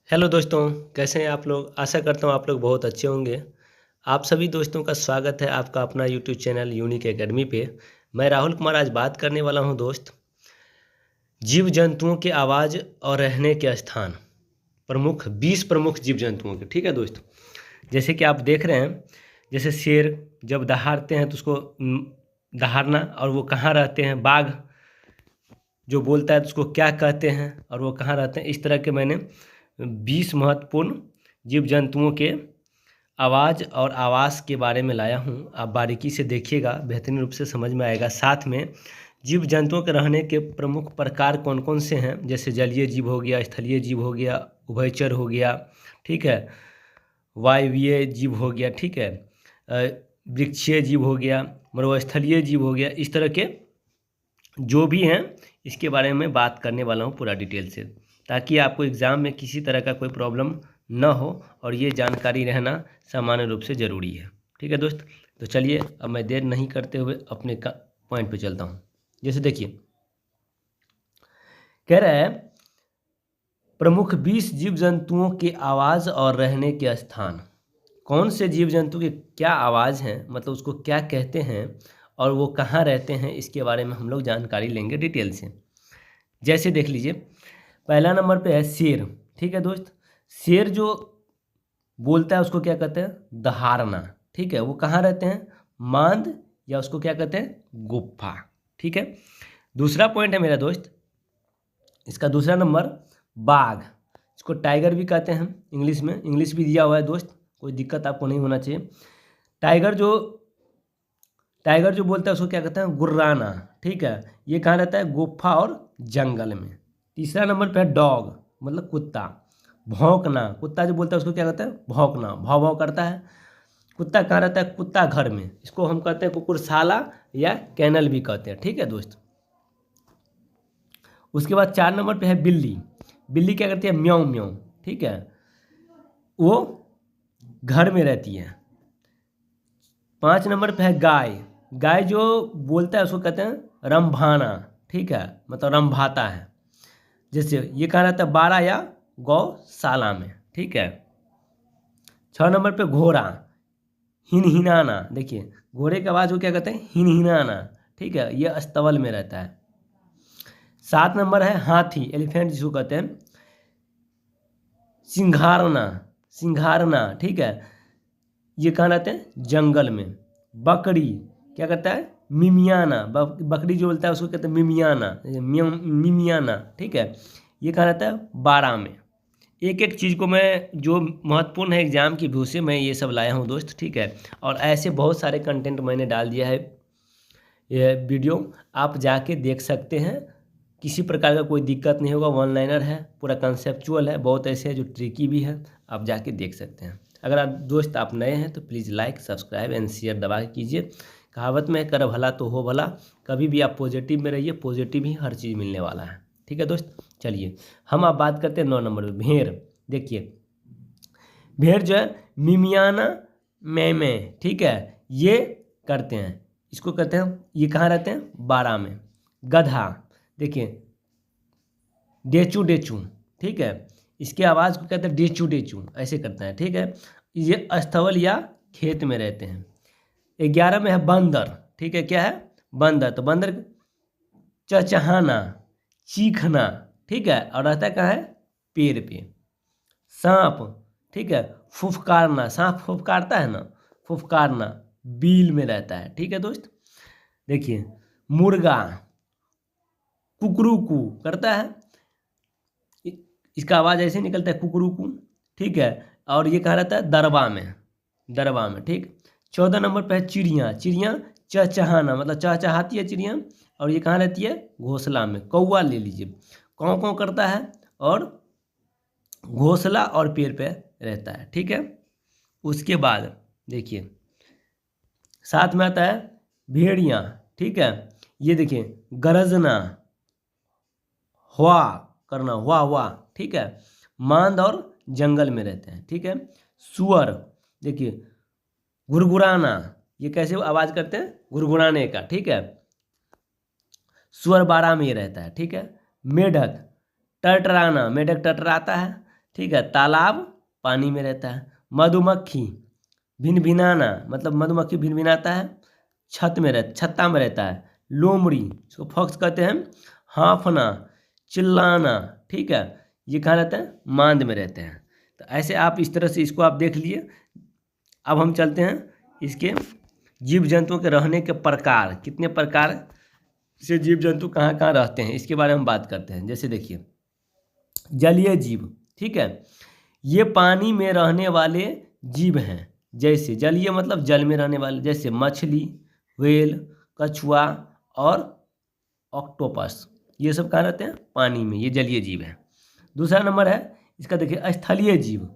Hello दोस्तों, कैसे हैं आप लोग? आशा करता हूँ आप लोग बहुत अच्छे होंगे। आप सभी दोस्तों का स्वागत है आपका अपना यूट्यूब चैनल यूनिक एकेडमी पे। मैं राहुल कुमार आज बात करने वाला हूँ दोस्त, जीव जंतुओं की आवाज़ और रहने के स्थान। प्रमुख 20 प्रमुख जीव जंतुओं के, ठीक है दोस्त। जैसे कि आप देख रहे हैं, जैसे शेर जब दहाड़ते हैं तो उसको दहाड़ना, और वो कहाँ रहते हैं। बाघ जो बोलता है तो उसको क्या कहते हैं और वो कहाँ रहते हैं। इस तरह के मैंने 20 महत्वपूर्ण जीव जंतुओं के आवाज़ और आवास के बारे में लाया हूँ। आप बारीकी से देखिएगा, बेहतरीन रूप से समझ में आएगा। साथ में जीव जंतुओं के रहने के प्रमुख प्रकार कौन कौन से हैं, जैसे जलीय जीव हो गया, स्थलीय जीव हो गया, उभयचर हो गया, ठीक है, वायवीय जीव हो गया, ठीक है, वृक्षीय जीव हो गया, मरुस्थलीय जीव हो गया। इस तरह के जो भी हैं इसके बारे में बात करने वाला हूँ पूरा डिटेल से, ताकि आपको एग्ज़ाम में किसी तरह का कोई प्रॉब्लम न हो, और ये जानकारी रहना सामान्य रूप से ज़रूरी है। ठीक है दोस्त, तो चलिए अब मैं देर नहीं करते हुए अपने पॉइंट पे चलता हूँ। जैसे देखिए, कह रहा है प्रमुख 20 जीव जंतुओं की आवाज़ और रहने के स्थान। कौन से जीव जंतु की क्या आवाज़ है, मतलब उसको क्या कहते हैं और वो कहाँ रहते हैं, इसके बारे में हम लोग जानकारी लेंगे डिटेल से। जैसे देख लीजिए, पहला नंबर पे है शेर। ठीक है दोस्त, शेर जो बोलता है उसको क्या कहते हैं, दहाड़ना। ठीक है, वो कहाँ रहते हैं, मांद, या उसको क्या कहते हैं, गुफा। ठीक है, दूसरा पॉइंट है मेरा दोस्त, इसका दूसरा नंबर बाघ। इसको टाइगर भी कहते हैं इंग्लिश में, इंग्लिश भी दिया हुआ है दोस्त, कोई दिक्कत आपको नहीं होना चाहिए। टाइगर जो बोलता है उसको क्या कहते हैं, गुर्राना। ठीक है, ये कहाँ रहता है, गुफा और जंगल में। तीसरा नंबर पे है डॉग, मतलब कुत्ता। भौंकना, कुत्ता जो बोलता है उसको क्या कहते हैं, भौंकना, भाव भाव करता है। कुत्ता कहाँ रहता है, कुत्ता घर में, इसको हम कहते हैं कुकुरशाला या कैनल भी कहते हैं। ठीक है दोस्त, उसके बाद 4 नंबर पे है बिल्ली। बिल्ली क्या करती है, म्याऊं म्याऊं। ठीक है, वो घर में रहती है। 5 नंबर पे है गाय। गाय जो बोलता है उसको कहते हैं रंभाना। ठीक है, मतलब रंभाता है। जैसे ये कहाँ रहता है, बाड़ा या गौशाला में। ठीक है, 6 नंबर पे घोड़ा, हिनहिनाना। देखिए, घोड़े की आवाज़ को क्या कहते हैं, हिनहिनाना। ठीक है, ये अस्तबल में रहता है। 7 नंबर है हाथी, एलिफेंट जिसको कहते हैं, सिंघारना, सिंघारना। ठीक है, ये कहाँ रहते हैं, जंगल में। बकरी क्या कहता है, मिमियाना। बकरी जो बोलता है उसको कहते हैं मिमियाना, मिमियाना। ठीक है, ये कहाँ रहता है, बाड़ा में। एक एक चीज़ को मैं, जो महत्वपूर्ण है एग्जाम की व्यू से, मैं ये सब लाया हूँ दोस्त। ठीक है, और ऐसे बहुत सारे कंटेंट मैंने डाल दिया है, ये वीडियो आप जाके देख सकते हैं। किसी प्रकार का कोई दिक्कत नहीं होगा, वन लाइनर है, पूरा कंसेप्चुअल है, बहुत ऐसे हैं जो ट्रिकी भी है, आप जाके देख सकते हैं। अगर आप दोस्त आप नए हैं तो please like subscribe and share दबा के कीजिए। कहावत में कर भला तो हो भला, कभी भी आप पॉजिटिव में रहिए, पॉजिटिव ही हर चीज़ मिलने वाला है। ठीक है दोस्त, चलिए हम आप बात करते हैं 9 नंबर में, भेड़। देखिए, भेड़ जो है मिमियाना में, ठीक है, ये करते हैं, इसको कहते हैं, ये कहाँ रहते हैं, बाड़ा में। गधा, देखिए डेचू डेचू। ठीक है, इसके आवाज़ को कहते हैं डेचू डेचू, ऐसे करता है। ठीक है, ये स्थल या खेत में रहते हैं। 11 में है बंदर। ठीक है, क्या है, बंदर। तो बंदर चचहाना, चीखना। ठीक है, और रहता है कहाँ है, पेड़ पे। सांप, ठीक है, फुफकारना, सांप फुफकारता है ना, फुफकारना, बिल में रहता है। ठीक है दोस्त, देखिए मुर्गा कुकरूकू करता है, इसका आवाज़ ऐसे निकलता है कुकरूकू। ठीक है, और ये कहाँ रहता है, दरबा में, दरबा में। ठीक, 14 नंबर पे है चिड़िया। चिड़िया चहचहाना, मतलब चहचहाती है चिड़िया, और ये कहाँ रहती है, घोंसला में। कौवा ले लीजिए, कौं कौं करता है और घोंसला और पेड़ पे रहता है। ठीक है, उसके बाद देखिए साथ में आता है भेड़िया। ठीक है, ये देखिए गरजना, हुआ करना, हुआ हुआ। ठीक है, मांद और जंगल में रहते हैं। ठीक है, सुअर, देखिए गुरगुराना, ये कैसे आवाज़ करते हैं, गुरगुराने का। ठीक है, सुअर बाड़ा में ये रहता है। ठीक है, मेढक टरटराना, मेढक टरटराता है। ठीक है। तालाब पानी में रहता है। मधुमक्खी भिनभिनाना मतलब मधुमक्खी भिनभिनाता है, छत्ता में रहता है। लोमड़ी इसको फॉक्स कहते हैं। हाँफना चिल्लाना, ठीक है, ये कहाँ रहते हैं? मांद में रहते हैं। तो ऐसे आप इस तरह से इसको आप देख लिए। अब हम चलते हैं इसके जीव जंतुओं के रहने के प्रकार, कितने प्रकार से जीव जंतु कहाँ कहाँ रहते हैं इसके बारे में बात करते हैं। जैसे देखिए जलीय जीव, ठीक है, ये पानी में रहने वाले जीव हैं। जैसे जलीय मतलब जल में रहने वाले, जैसे मछली, व्हेल, कछुआ और ऑक्टोपस, ये सब कहाँ रहते हैं? पानी में, ये जलीय जीव है। दूसरा नंबर है इसका देखिए स्थलीय जीव,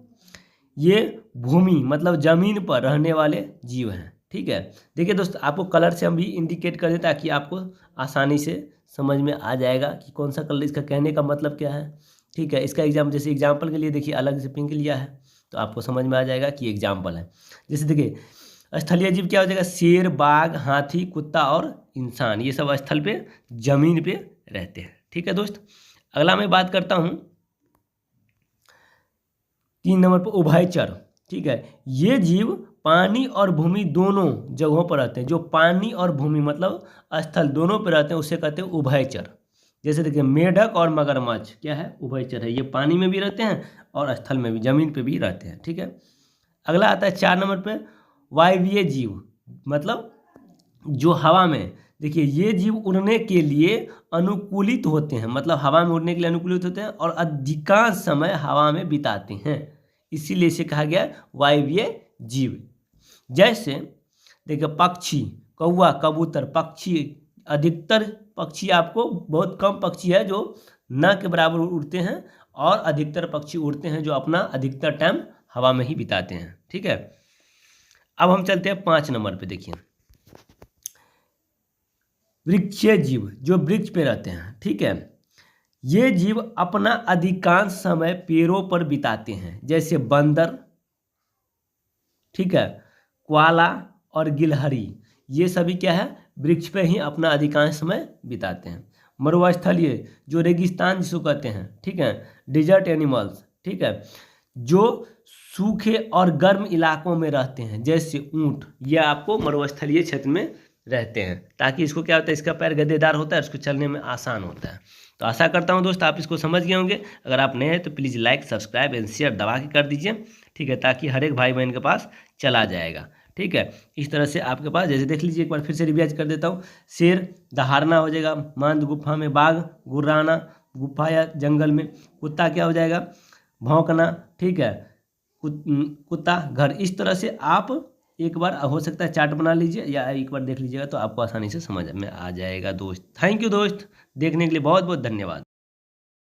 ये भूमि मतलब जमीन पर रहने वाले जीव हैं, ठीक है। देखिए दोस्त आपको कलर से हम भी इंडिकेट कर दें ताकि आपको आसानी से समझ में आ जाएगा कि कौन सा कलर, इसका कहने का मतलब क्या है, ठीक है। इसका जैसे एग्जाम्पल के लिए देखिए अलग से पिंक लिया है तो आपको समझ में आ जाएगा कि एग्जाम्पल है। जैसे देखिए स्थलीय जीव क्या हो जाएगा? शेर, बाघ, हाथी, कुत्ता और इंसान, ये सब स्थल पे जमीन पे रहते हैं, ठीक है दोस्त। अगला मैं बात करता हूँ 3 नंबर पर उभयचर, ठीक है। ये जीव पानी और भूमि दोनों जगहों पर रहते हैं। जो पानी और भूमि मतलब स्थल दोनों पर रहते हैं उसे कहते हैं उभयचर। जैसे देखिए मेढक और मगरमच्छ क्या है? उभयचर है, ये पानी में भी रहते हैं और स्थल में भी, जमीन पे भी रहते हैं, ठीक है। अगला आता है 4 नंबर पे वायवीय जीव, मतलब जो हवा में, देखिए ये जीव उड़ने के लिए अनुकूलित होते हैं, मतलब हवा में उड़ने के लिए अनुकूलित होते हैं और अधिकांश समय हवा में बिताते हैं, इसीलिए इसे कहा गया वायवीय जीव। जैसे देखिए पक्षी, कौवा, कबूतर, पक्षी, अधिकतर पक्षी आपको, बहुत कम पक्षी है जो न के बराबर उड़ते हैं और अधिकतर पक्षी उड़ते हैं जो अपना अधिकतर टाइम हवा में ही बिताते हैं, ठीक है। अब हम चलते हैं 5 नंबर पे। देखिए वृक्षीय जीव, जो वृक्ष पे रहते हैं, ठीक है। ये जीव अपना अधिकांश समय पेड़ों पर बिताते हैं, जैसे बंदर, ठीक है, क्वाला और गिलहरी, ये सभी क्या है? वृक्ष पे ही अपना अधिकांश समय बिताते हैं। मरुस्थलीय जो रेगिस्तान जिसको कहते हैं, ठीक है, डिजर्ट एनिमल्स, ठीक है, जो सूखे और गर्म इलाकों में रहते हैं, जैसे ऊंट, ये आपको मरुस्थलीय क्षेत्र में रहते हैं, ताकि इसको क्या होता है, इसका पैर गद्देदार होता है, इसको चलने में आसान होता है। तो आशा करता हूँ दोस्त आप इसको समझ गए होंगे। अगर आप नए हैं तो please like, subscribe and share दबा के कर दीजिए, ठीक है, ताकि हर एक भाई बहन के पास चला जाएगा, ठीक है। इस तरह से आपके पास, जैसे देख लीजिए एक बार फिर से रिवाइज कर देता हूँ। शेर दहाड़ना हो जाएगा, मांद गुफा में, बाघ गुर्राना गुफा या जंगल में, कुत्ता क्या हो जाएगा? भौंकना, ठीक है, कुत्ता घर। इस तरह से आप एक बार हो सकता है चार्ट बना लीजिए या एक बार देख लीजिएगा तो आपको आसानी से समझ में आ जाएगा दोस्त। थैंक यू दोस्त, देखने के लिए बहुत बहुत धन्यवाद।